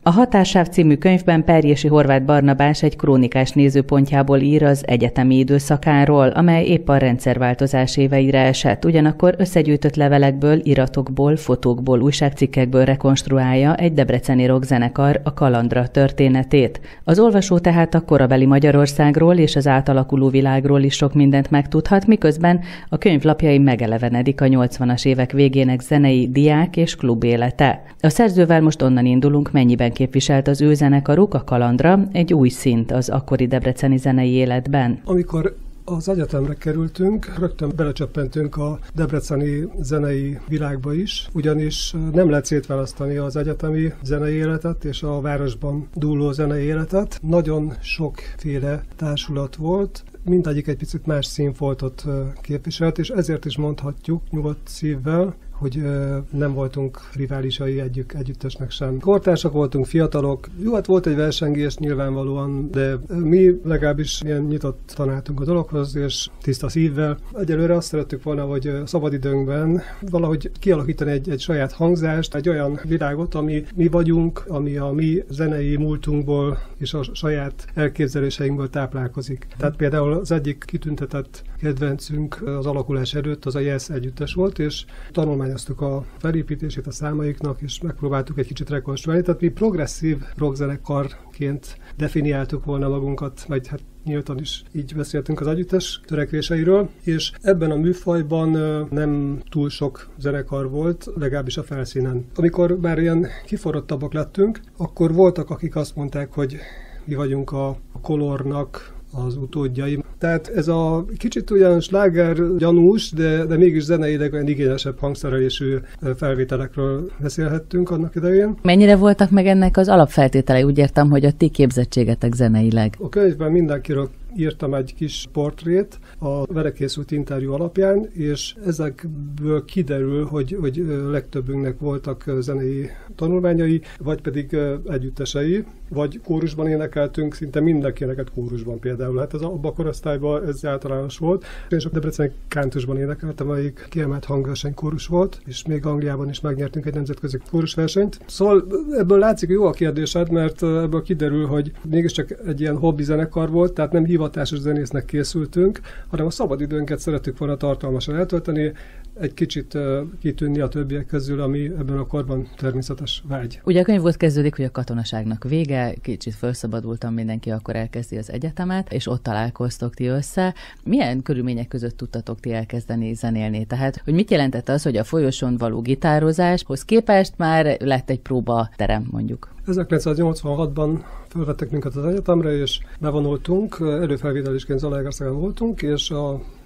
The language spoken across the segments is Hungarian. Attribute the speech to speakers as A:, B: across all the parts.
A: A Határsáv című könyvben Perjési Horváth Barnabás egy krónikás nézőpontjából ír az egyetemi időszakáról, amely épp a rendszerváltozás éveire esett, ugyanakkor összegyűjtött levelekből, iratokból, fotókból, újságcikkekből rekonstruálja egy debreceni rockzenekar, a Kalandra történetét. Az olvasó tehát a korabeli Magyarországról és az átalakuló világról is sok mindent megtudhat, miközben a könyv lapjai megelevenedik a 80-as évek végének zenei, diák és klub élete. A szerzővel most onnan indulunk, mennyiben képviselt az ő zenekaruk, a Kalandra, egy új szint az akkori debreceni zenei életben.
B: Amikor az egyetemre kerültünk, rögtön belecsöppentünk a debreceni zenei világba is, ugyanis nem lehet szétválasztani az egyetemi zenei életet és a városban dúló zenei életet. Nagyon sokféle társulat volt, mindegyik egy picit más színfoltot képviselt, és ezért is mondhatjuk nyugodt szívvel, hogy nem voltunk riválisai együttesnek sem. Kortársak voltunk, fiatalok. Jó, hát volt egy versengés nyilvánvalóan, de mi legalábbis ilyen nyitottan álltunk a dologhoz, és tiszta szívvel. Egyelőre azt szerettük volna, hogy szabadidőnkben valahogy kialakítani egy saját hangzást, egy olyan világot, ami mi vagyunk, ami a mi zenei múltunkból és a saját elképzeléseinkből táplálkozik. Tehát például az egyik kitüntetett kedvencünk az alakulás előtt az a Yes együttes volt, és tanulmányoztuk a felépítését a számaiknak, és megpróbáltuk egy kicsit rekonstruálni. Tehát mi progresszív rockzenekarként definiáltuk volna magunkat, vagy hát nyíltan is így beszéltünk az együttes törekvéseiről, és ebben a műfajban nem túl sok zenekar volt, legalábbis a felszínen. Amikor már ilyen kiforrottabbak lettünk, akkor voltak, akik azt mondták, hogy mi vagyunk a Colornak az utódjai. Tehát ez a kicsit olyan sláger gyanús, de mégis zeneileg olyan igényesebb hangszerelésű felvételekről beszélhettünk annak idején.
A: Mennyire voltak meg ennek az alapfeltételei? Úgy értem, hogy a ti képzettségetek zeneileg.
B: A könyvben mindenkiről írtam egy kis portrét a vele készült interjú alapján, és ezekből kiderül, hogy legtöbbünknek voltak zenei tanulmányai, vagy pedig együttesei, vagy kórusban énekeltünk, szinte mindenki énekelt kórusban például. Hát ez abban a korosztályban ez általános volt. Én sok debreceni kántusban énekeltem, amelyik kiemelt hangverseny kórus volt, és még Angliában is megnyertünk egy nemzetközi kórusversenyt. Szóval ebből látszik, hogy jó a kérdésed, mert ebből kiderül, hogy mégiscsak egy ilyen hobbi zenekar volt, tehát nem hivatásos zenésznek készültünk, hanem a szabadidőnket szerettük volna tartalmasan eltölteni, egy kicsit kitűnni a többiek közül, ami ebben a korban természetes vágy.
A: Ugye a könyv ott kezdődik, hogy a katonaságnak vége, kicsit felszabadultam, mindenki akkor elkezdi az egyetemet, és ott találkoztok ti össze. Milyen körülmények között tudtatok ti elkezdeni zenélni? Tehát, hogy mit jelentett az, hogy a folyosón való gitározáshoz képest már lett egy próbaterem, mondjuk?
B: 1986-ban felvettek minket az egyetemre, és bevonultunk, előfelvételisként Zalaegerszegen voltunk, és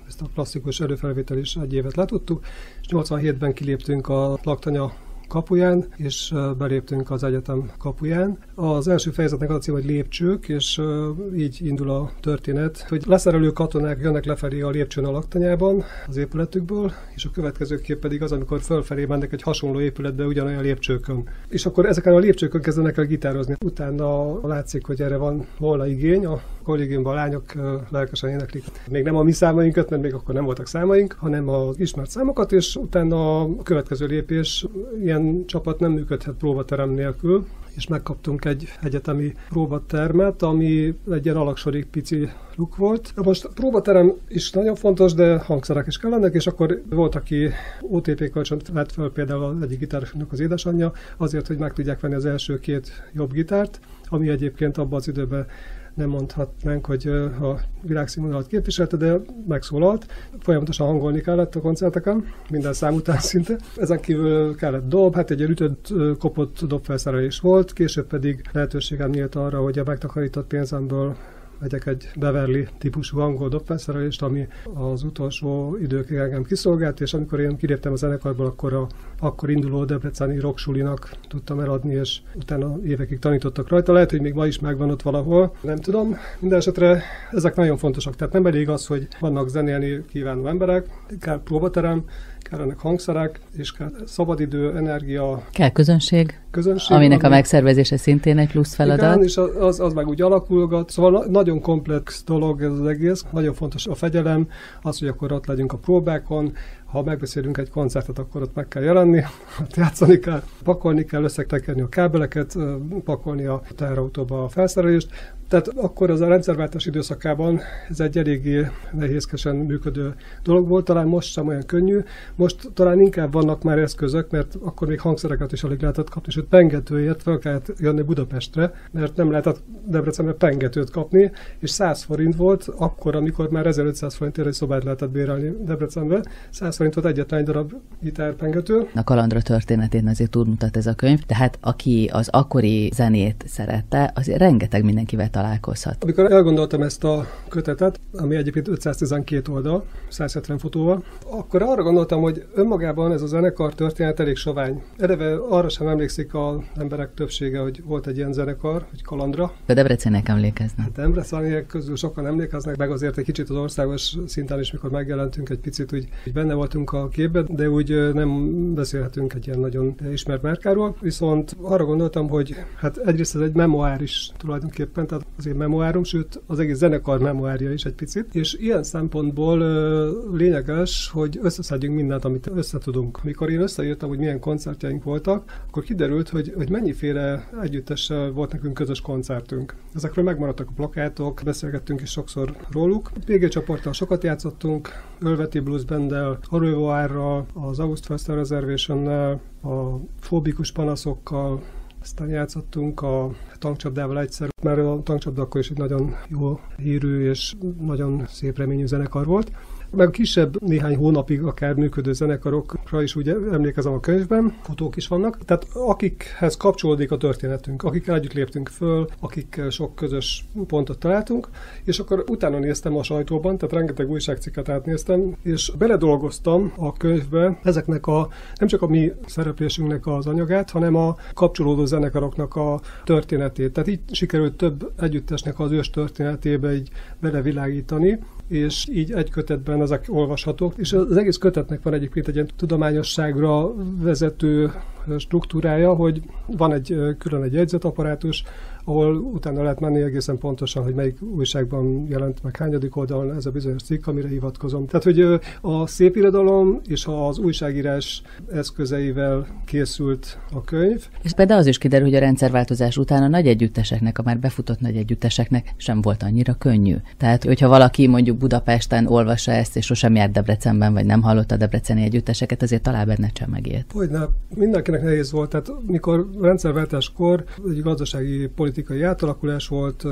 B: ezt a klasszikus előfelvétel is egy évet letudtuk, és 87-ben kiléptünk a laktanya kapuján, és beléptünk az egyetem kapuján. Az első fejezetnek az a cím, hogy lépcsők, és így indul a történet, hogy leszerelő katonák jönnek lefelé a lépcsőn a laktanyában, az épületükből, és a következő kép pedig az, amikor fölfelé mennek egy hasonló épületbe ugyanolyan lépcsőkön. És akkor ezeken a lépcsőkön kezdenek el gitározni. Utána látszik, hogy erre van volna igény, a kollégiumban a lányok lelkesen éneklik. Még nem a mi számainkat, mert még akkor nem voltak számaink, hanem az ismert számokat, és utána a következő lépés, ilyen csapat nem működhet próbaterem nélkül, és megkaptunk egy egyetemi próbatermet, ami egy ilyen alaksori pici luk volt. Most a próbaterem is nagyon fontos, de hangszerek is kellenek, és akkor volt, aki OTP kölcsönt vett fel, például az egyik gitárosnak az édesanyja, azért, hogy meg tudják venni az első két jobb gitárt, ami egyébként abban az időben nem mondhatnánk, hogy a világszínvonalat képviselte, de megszólalt. Folyamatosan hangolni kellett a koncerteken, minden szám után szinte. Ezen kívül kellett dob, hát egy ütött, kopott dobfelszerelés volt, később pedig lehetőségem nyílt arra, hogy a megtakarított pénzemből vegyek egy Beverly típusú angol dobfelszerelést, ami az utolsó időkig engem kiszolgált, és amikor én kiléptem a zenekarból, akkor induló debreceni rocksulinak tudtam eladni, és utána évekig tanítottak rajta. Lehet, hogy még ma is megvan ott valahol, nem tudom. Minden esetre ezek nagyon fontosak. Tehát nem elég az, hogy vannak zenélni kívánó emberek, kell próbaterem, kellenek hangszerek, és kell szabadidő, energia.
A: Kell közönség.
B: közönség.
A: Aminek a megszervezése szintén egy plusz feladat.
B: Igen, és az meg úgy alakulgat. Szóval nagyon komplex dolog ez az egész. Nagyon fontos a fegyelem, az, hogy akkor ott legyünk a próbákon. Ha megbeszélünk egy koncertet, akkor ott meg kell jelenni, ott játszani kell, pakolni kell, összetekerni a kábeleket, pakolni a teherautóba a felszerelést. Tehát akkor az a rendszerváltás időszakában ez egy eléggé nehézkesen működő dolog volt, talán most sem olyan könnyű. Most talán inkább vannak már eszközök, mert akkor még hangszereket is alig lehetett kapni, sőt pengetőért fel kellett jönni Budapestre, mert nem lehetett Debrecenbe pengetőt kapni, és 100 forint volt akkor, amikor már 1500 forintért egy szobát lehetett bérelni Debrecenbe. 100 forint volt egyetlen egy darab gitárpengető.
A: A kalandra történetén azért túlmutat ez a könyv, tehát aki az akkori zenét szerette, azért rengeteg mindenkivel találkozhat.
B: Amikor elgondoltam ezt a kötetet, ami egyébként 512 oldal, 170 fotóval, akkor arra gondoltam, hogy önmagában ez a zenekar történet elég sovány. Eleve arra sem emlékszik az emberek többsége, hogy volt egy ilyen zenekar, hogy Kalandra.
A: A Debrecenek emlékeznek.
B: A Debreceniek közül sokan emlékeznek, meg azért egy kicsit az országos szinten is, mikor megjelentünk egy picit, úgy benne voltunk a képben, de úgy nem beszélhetünk egy ilyen nagyon ismert márkáról. Viszont arra gondoltam, hogy hát egyrészt ez egy memoár is tulajdonképpen, tehát az én memoárom, sőt az egész zenekar memoárja is egy picit, és ilyen szempontból lényeges, hogy összeszedjünk mindent, amit összetudunk. Mikor én összeírtam, hogy milyen koncertjeink voltak, akkor kiderült, hogy mennyiféle együttessel volt nekünk közös koncertünk. Ezekről megmaradtak a plakátok, beszélgettünk is sokszor róluk. PG csoporttal sokat játszottunk, Ölveti Blues Banddel, Arővoárral, az August Festival Reservationnel, a Fóbikus Panaszokkal, aztán játszottunk a tankcsapdával egyszer, mert a tankcsapda akkor is egy nagyon jó hírű és nagyon szép reményű zenekar volt. Meg a kisebb néhány hónapig akár működő zenekarokra is úgy emlékezem a könyvben, fotók is vannak. Tehát akikhez kapcsolódik a történetünk, akikkel együtt léptünk föl, akikkel sok közös pontot találtunk, és akkor utána néztem a sajtóban, tehát rengeteg újságcikket átnéztem, és beledolgoztam a könyvbe ezeknek nem csak a mi szereplésünknek az anyagát, hanem a kapcsolódó zenekaroknak a történetét. Tehát így sikerült több együttesnek az ős történetébe így belevilágítani, és így egy kötetben ezek olvashatók. És az egész kötetnek van egyébként egy ilyen tudományosságra vezető struktúrája, hogy van külön egy jegyzetapparátus, ahol utána lehet menni egészen pontosan, hogy melyik újságban jelent meg hányadik oldalon ez a bizonyos cikk, amire hivatkozom. Tehát, hogy a szépirodalom és az újságírás eszközeivel készült a könyv.
A: És például az is kiderül, hogy a rendszerváltozás után a nagy együtteseknek, a már befutott nagy együtteseknek sem volt annyira könnyű. Tehát, hogyha valaki mondjuk Budapesten olvassa ezt, és sosem járt Debrecenben, vagy nem hallotta a debreceni együtteseket, azért talán benne sem megélt.
B: Hogyne, mindenkinek nehéz volt. Tehát, mikor rendszerváltáskor egy gazdasági politikai átalakulás volt,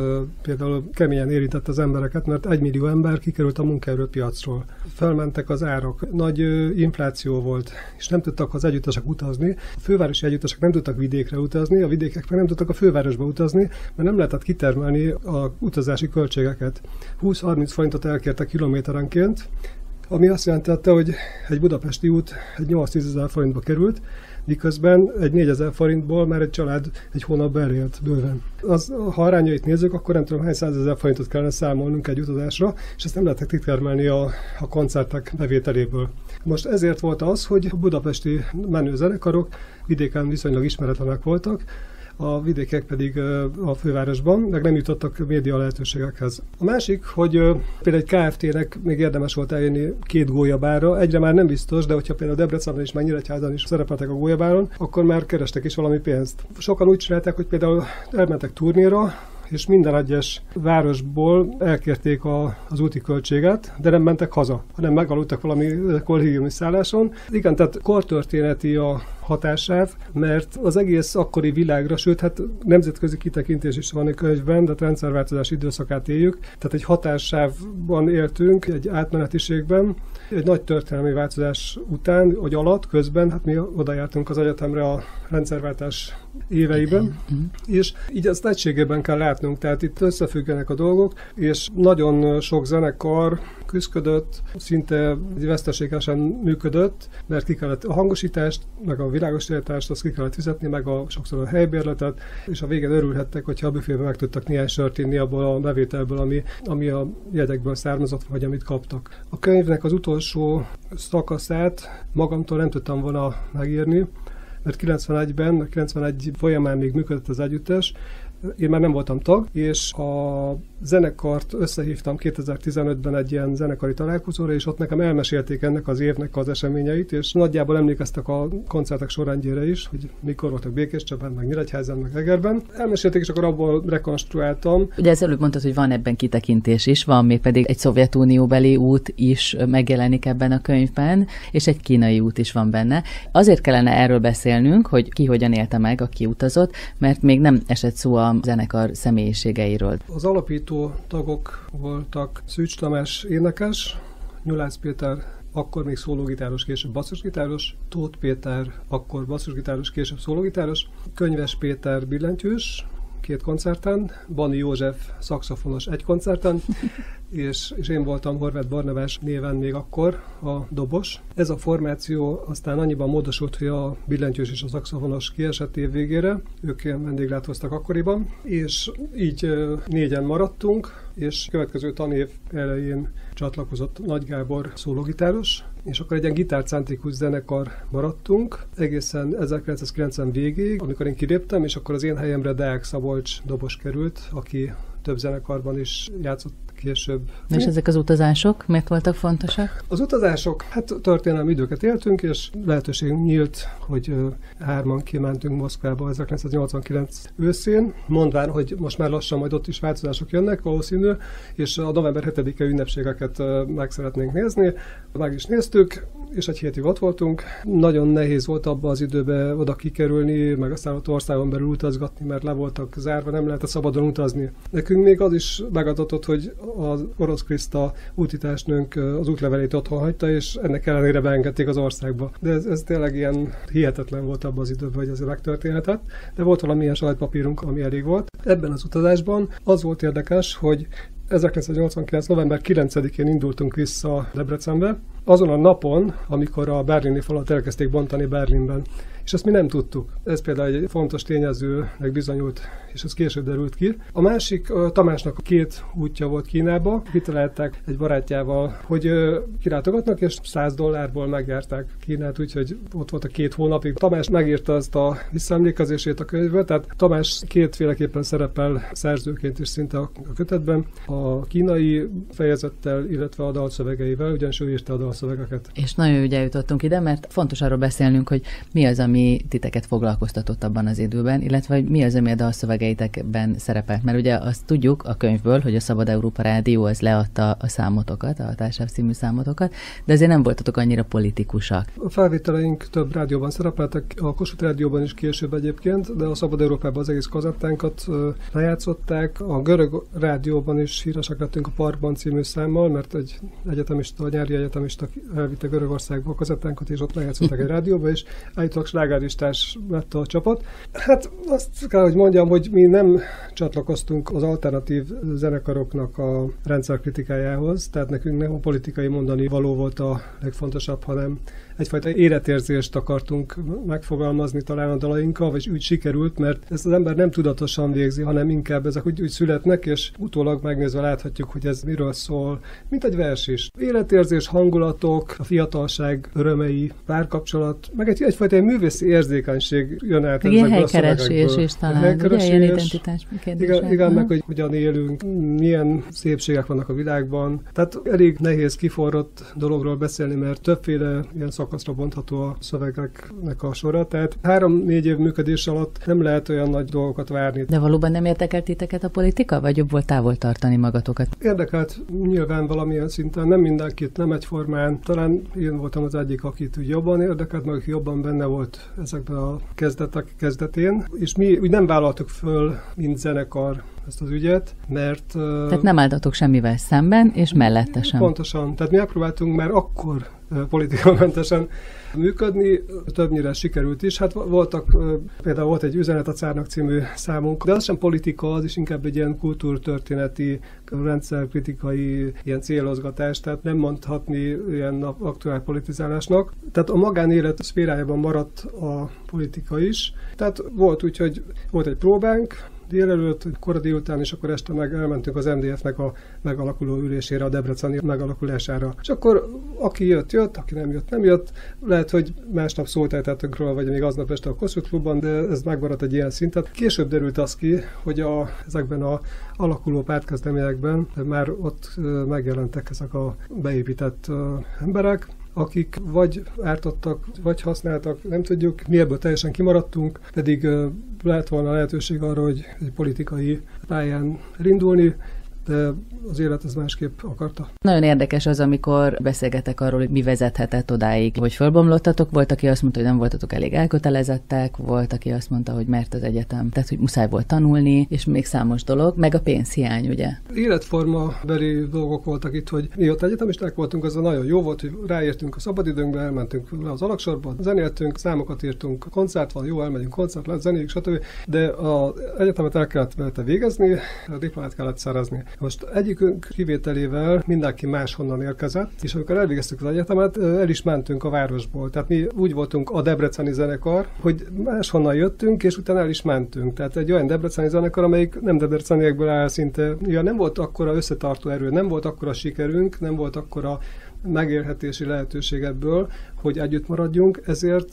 B: például keményen érintett az embereket, mert 1 millió ember kikerült a munkaerőpiacról. Felmentek az árak, nagy infláció volt, és nem tudtak az együttesek utazni. A fővárosi együttesek nem tudtak vidékre utazni, a vidékek meg nem tudtak a fővárosba utazni, mert nem lehetett kitermelni a utazási költségeket. 20-30 forintot elkértek kilométerenként, ami azt jelentette, hogy egy budapesti út egy 8-10 ezer forintba került, miközben egy 4000 forintból már egy család egy hónapba elélt bőven. Ha arányait nézzük, akkor nem tudom hány 100 000 forintot kellene számolnunk egy utazásra, és ezt nem lehetett kitermelni a koncertek bevételéből. Most ezért volt az, hogy a budapesti menő zenekarok vidéken viszonylag ismeretlenek voltak, a vidékek pedig a fővárosban, meg nem jutottak média lehetőségekhez. A másik, hogy például egy Kft-nek még érdemes volt eljönni 2 gólyabárra, egyre már nem biztos, de hogyha például Debrecenben és Nyíregyházán is szerepeltek a gólyabáron, akkor már kerestek is valami pénzt. Sokan úgy csinálták, hogy például elmentek turnéra, és minden egyes városból elkérték az úti költséget, de nem mentek haza, hanem megaludtak valami kollégiumi szálláson. Igen, tehát kortörténeti a hatásáv, mert az egész akkori világra, sőt, hát nemzetközi kitekintés is van a könyvben, de rendszerváltozás időszakát éljük, tehát egy hatássávban éltünk, egy átmenetiségben, egy nagy történelmi változás után, vagy alatt, közben, hát mi oda jártunk az egyetemre a rendszerváltás éveiben, és így ezt egységében kell látnunk, tehát itt összefüggenek a dolgok, és nagyon sok zenekar küzdködött, szinte veszteségesen működött, mert ki kellett a hangosítást, meg a világosítást, azt ki kellett fizetni, meg sokszor a helybérletet, és a végén örülhettek, hogyha a büfébe meg tudtak néhány sört inni abból a bevételből, ami a jegyekből származott, vagy amit kaptak. A könyvnek az utolsó szakaszát magamtól nem tudtam volna megírni, mert 91 folyamán még működött az együttes, én már nem voltam tag, és a zenekart összehívtam 2015-ben egy ilyen zenekari találkozóra, és ott nekem elmesélték ennek az évnek az eseményeit, és nagyjából emlékeztek a koncertek sorrendjére is, hogy mikor voltak Békéscsabán, meg Nyíregyházán, meg Egerben. Elmesélték, és akkor abból rekonstruáltam.
A: Ugye ezt előbb mondtad, hogy van ebben kitekintés is, van még pedig egy Szovjetunióbeli út is megjelenik ebben a könyvben, és egy kínai út is van benne. Azért kellene erről beszélnünk, hogy ki hogyan élte meg, aki utazott, mert még nem esett szó a zenekar személyiségeiről.
B: Az alapító tagok voltak Szűcs Tamás énekes, Nyulász Péter akkor még szólógitáros, később basszusgitáros, Tóth Péter akkor basszusgitáros, később szólógitáros, Könyves Péter billentyűs, 2 koncerten, Bani József szaxofonos 1 koncerten, és én voltam Horváth Barnabás néven még akkor a dobos. Ez a formáció aztán annyiban módosult, hogy a billentyűs és a szaxofonos kiesett év végére, ők vendéglátoztak akkoriban, és így 4-en maradtunk, és következő tanév elején csatlakozott Nagy Gábor szólógitáros, és akkor egy ilyen gitárcentrikus zenekar maradtunk, egészen 1990 végéig, amikor én kiléptem, és akkor az én helyemre Deák Szabolcs dobos került, aki több zenekarban is játszott később.
A: És ezek az utazások miért voltak fontosak?
B: Az utazások, hát történelmi időket éltünk, és lehetőség nyílt, hogy 3-an kimentünk Moszkvába 1989 őszén, mondván, hogy most már lassan majd ott is változások jönnek, valószínű, és a november 7-e ünnepségeket meg szeretnénk nézni. Meg is néztük, és egy hétig ott voltunk. Nagyon nehéz volt abban az időben oda kikerülni, meg aztán ott országon belül utazgatni, mert le voltak zárva, nem lehetett szabadon utazni. Nekünk még az is megadatott, hogy az Orosz Kriszta útitársnőnk az útlevelét otthon hagyta, és ennek ellenére beengedték az országba. De ez tényleg ilyen hihetetlen volt abban az időben, hogy ez megtörténhetett. De volt valamilyen sajtpapírunk, ami elég volt. Ebben az utazásban az volt érdekes, hogy 1989. november 9-én indultunk vissza Debrecenbe, azon a napon, amikor a berlini falat elkezdték bontani Berlinben. És ezt mi nem tudtuk. Ez például egy fontos tényezőnek bizonyult, és ez később derült ki. A másik, Tamásnak 2 útja volt Kínába. Kitalálták egy barátjával, hogy kilátogatnak, és $100 megjárták Kínát, úgyhogy ott volt a 2 hónapig. Tamás megírta ezt a visszaemlékezését a könyvbe, tehát Tamás 2-féleképpen szerepel szerzőként is szinte a kötetben, a kínai fejezettel, illetve a dalszövegeivel, ugyanis ő írta a dalszövegeket.
A: És nagyon ugye jutottunk ide, mert fontos arról beszélnünk, hogy mi az, ami titeket foglalkoztatott abban az időben, illetve hogy mi az, ami a dalszövegeitekben szerepelt. Mert ugye azt tudjuk a könyvből, hogy a Szabad Európa Rádió az leadta a számotokat, a Társabb című számotokat, de azért nem voltatok annyira politikusak.
B: A felvételeink több rádióban szerepeltek, a Kossuth Rádióban is később egyébként, de a Szabad Európában az egész kazettánkat lejátszották. A Görög Rádióban is híresek lettünk a Parkban című számmal, mert egy egyetemista, nyári egyetemista elvitte Görögországba a kazettánkat, és ott lejátszották egy rádióba, és állítólag slágerlistás lett a csapat. Hát azt kell, hogy mondjam, hogy mi nem csatlakoztunk az alternatív zenekaroknak a rendszerkritikájához, tehát nekünk nem a politikai mondani való volt a legfontosabb, hanem egyfajta életérzést akartunk megfogalmazni talán a dalainkkal, vagy úgy sikerült, mert ezt az ember nem tudatosan végzi, hanem inkább ezek úgy születnek, és utólag megnézve láthatjuk, hogy ez miről szól, mint egy vers is. Életérzés, hangulatok, a fiatalság örömei, párkapcsolat, meg egyfajta művészi érzékenység jön át ezekből a
A: helykeresés is talán, ugye ilyen identitás kérdése.
B: Igen, meg hogy hogyan élünk, milyen szépségek vannak a világban. Tehát elég nehéz kiforrott dologról beszélni, mert többféle ilyen szakaszra bontható a szövegeknek a sora. Tehát 3-4 év működés alatt nem lehet olyan nagy dolgokat várni.
A: De valóban nem érdekelt titeket a politika, vagy jobb volt távol tartani magatokat?
B: Érdekelt nyilván valamilyen szinten, nem mindenkit, nem egyformán. Talán én voltam az egyik, akit úgy jobban érdekelt, meg jobban benne volt ezekben a kezdetek kezdetén, és mi úgy nem vállaltuk föl, mint zenekar ezt az ügyet, mert...
A: Tehát nem álltatok semmivel szemben, és mellette sem.
B: Pontosan. Tehát mi megpróbáltunk már akkor politikamentesen működni, többnyire sikerült is. Hát például volt egy Üzenet a Cárnak című számunk, de az sem politika, az is inkább egy ilyen kultúrtörténeti, rendszerkritikai ilyen célozgatás, tehát nem mondhatni ilyen aktuál politizálásnak. Tehát a magánélet szférájában maradt a politika is. Tehát volt úgy, hogy volt egy próbánk, délelőtt, kora délután, és akkor este meg elmentünk az MDF-nek a megalakuló ülésére, a debreceni megalakulására. És akkor aki jött, aki nem jött. Lehet, hogy másnap szóltáltattunk róla, vagy még aznap este a Kossuth Klubban, de ez megmaradt egy ilyen szintet. Később derült az ki, hogy ezekben a alakuló pártkezdeményekben már ott megjelentek ezek a beépített emberek, akik vagy ártottak, vagy használtak, nem tudjuk. Mi ebből teljesen kimaradtunk, pedig lehet volna lehetőség arra, hogy egy politikai pályán elindulni, de az élet ez másképp akarta.
A: Nagyon érdekes az, amikor beszélgetek arról, hogy mi vezethetett odáig, hogy fölbomlottatok. Volt, aki azt mondta, hogy nem voltatok elég elkötelezettek, volt, aki azt mondta, hogy mert az egyetem, tehát hogy muszáj volt tanulni, és még számos dolog, meg a pénzhiány, ugye?
B: Életformabeli dolgok voltak itt, hogy mi ott egyetemisták voltunk, az nagyon jó volt, hogy ráértünk a szabadidőnkbe, elmentünk le az alagsorba, zenéltünk, számokat írtunk, koncert van, jó, elmegyünk koncert, zenéljük, stb. De az egyetemet el kellett végezni, a diplomát kellett szerezni. Most egyikünk kivételével mindenki máshonnan érkezett, és amikor elvégeztük az egyetemet, el is mentünk a városból. Tehát mi úgy voltunk a debreceni zenekar, hogy máshonnan jöttünk, és utána el is mentünk. Tehát egy olyan debreceni zenekar, amelyik nem debreceniekből áll szinte. Ja, nem volt akkora összetartó erő, nem volt akkora sikerünk, nem volt akkora megélhetési lehetőség ebből, hogy együtt maradjunk, ezért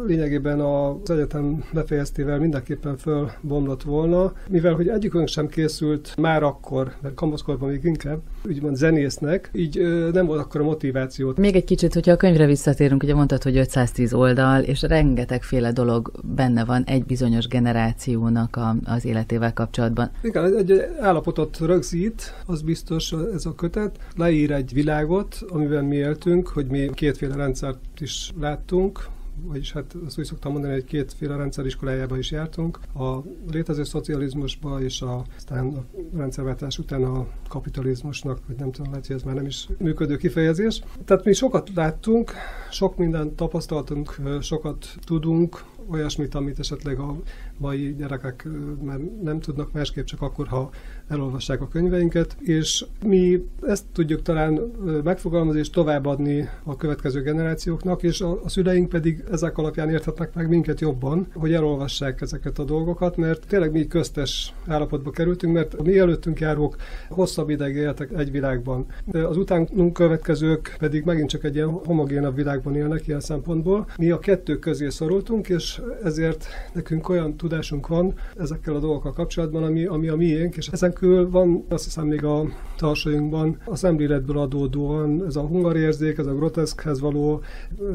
B: lényegében az egyetem befejeztével mindenképpen fölbomlott volna, mivel hogy egyikünk sem készült már akkor, mert kamaszkorban még inkább, úgymond zenésznek, így nem volt akkor a motivációt.
A: Még egy kicsit, hogyha a könyvre visszatérünk, ugye mondtad, hogy 510 oldal, és rengetegféle dolog benne van egy bizonyos generációnak az életével kapcsolatban.
B: Igen, egy állapotot rögzít, az biztos ez a kötet, leír egy világot, amiben mi éltünk, hogy mi kétféle rendszert is láttunk, vagyis hát azt úgy szoktam mondani, hogy kétféle rendszeriskolájába is jártunk, a létező szocializmusba és aztán a rendszerváltás után a kapitalizmusnak, vagy nem tudom, lehet, hogy ez már nem is működő kifejezés. Tehát mi sokat láttunk, sok mindent tapasztaltunk, sokat tudunk, olyasmit, amit esetleg a mai gyerekek már nem tudnak másképp, csak akkor, ha elolvassák a könyveinket, és mi ezt tudjuk talán megfogalmazni és továbbadni a következő generációknak, és a szüleink pedig ezek alapján érthetnek meg minket jobban, hogy elolvassák ezeket a dolgokat, mert tényleg mi köztes állapotba kerültünk, mert a mi előttünk járók hosszabb ideig éltek egy világban. Az utánunk következők pedig megint csak egy ilyen homogénabb világban élnek ilyen szempontból. Mi a kettő közé szorultunk, és ezért nekünk olyan tudásunk van ezekkel a dolgokkal kapcsolatban, ami a miénk, és ezen kívül van, azt hiszem még a tarsainkban a szemléletből adódóan ez a hungarérzék, ez a groteszkhez való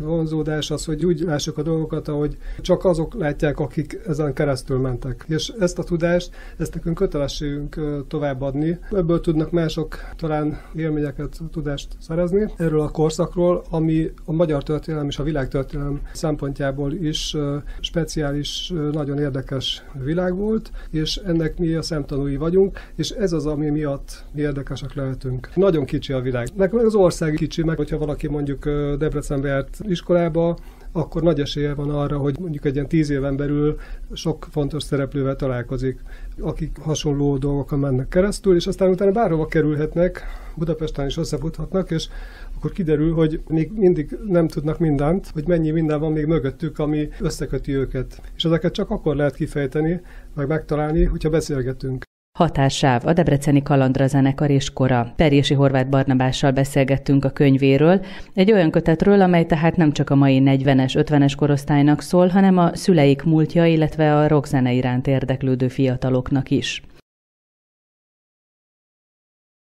B: vonzódás, az, hogy úgy lássuk a dolgokat, ahogy csak azok látják, akik ezen keresztül mentek. És ezt a tudást, ezt nekünk kötelességünk továbbadni. Ebből tudnak mások talán élményeket, tudást szerezni erről a korszakról, ami a magyar történelem és a világtörténelem szempontjából is speciális, nagyon érdekes világ volt, és ennek mi a szemtanúi vagyunk, és ez az, ami miatt mi érdekesek lehetünk. Nagyon kicsi a világ. Meg az ország kicsi, meg hogyha valaki mondjuk Debrecenbe járt iskolába, akkor nagy esélye van arra, hogy mondjuk egy ilyen 10 éven belül sok fontos szereplővel találkozik, akik hasonló dolgokon mennek keresztül, és aztán utána bárhova kerülhetnek, Budapesten is összefuthatnak, és akkor kiderül, hogy még mindig nem tudnak mindent, hogy mennyi minden van még mögöttük, ami összeköti őket. És ezeket csak akkor lehet kifejteni, meg megtalálni, hogyha beszélgetünk.
A: Hatássáv, a Debreceni Kalandra zenekar és kora. Perjesi Horváth Barnabással beszélgettünk a könyvéről, egy olyan kötetről, amely tehát nem csak a mai 40-es, 50-es korosztálynak szól, hanem a szüleik múltja, illetve a rockzene iránt érdeklődő fiataloknak is.